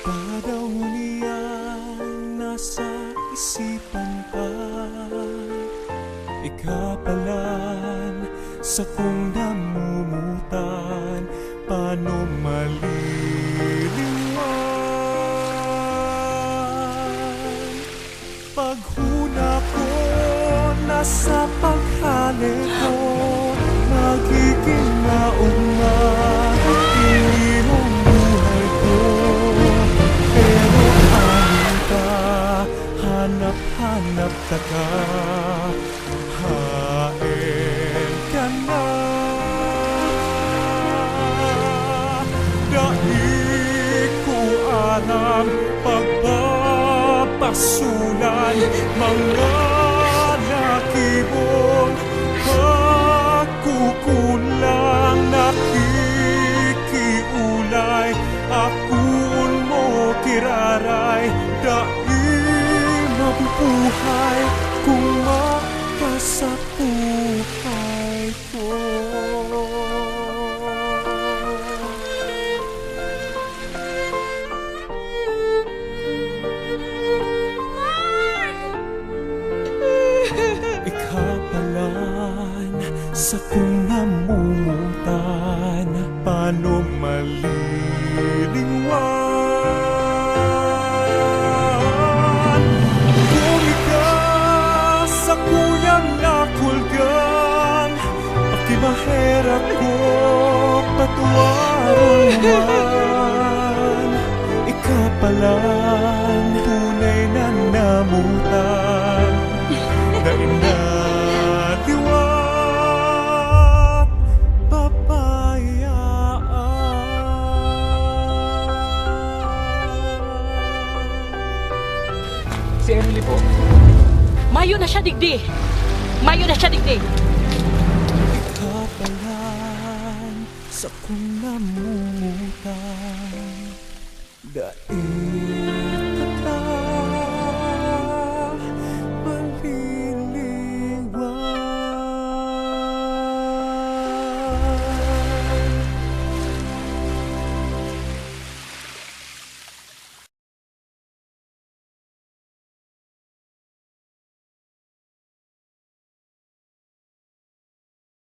Padaw niyang nasa isipan pa, ikapalan sa kung namumutan, paano maliliwan. Paghuna ko nasa paghali ko, magiging naunga iyong buhay ko. Pero anin ka, hanap-hanap ka ka, hain ka na. Dahil ko alam pagbabasulan mga nakibong pagkukulang, nakikiulay akun mo kiraray. Dahil mabubuhay kung makasabuhay ko. Ikapalan sa kung namumutan, paano maliliwan. Bumigas sa kuyang nakulgan, pakimahera ko patwarong man. Ikapalan tunay na namutan, dahil na diwat papayaan. Si Emily po. Mayo na siya digdi. Mayo na siya digdi. Ikapalan sa kung namumutan, dahil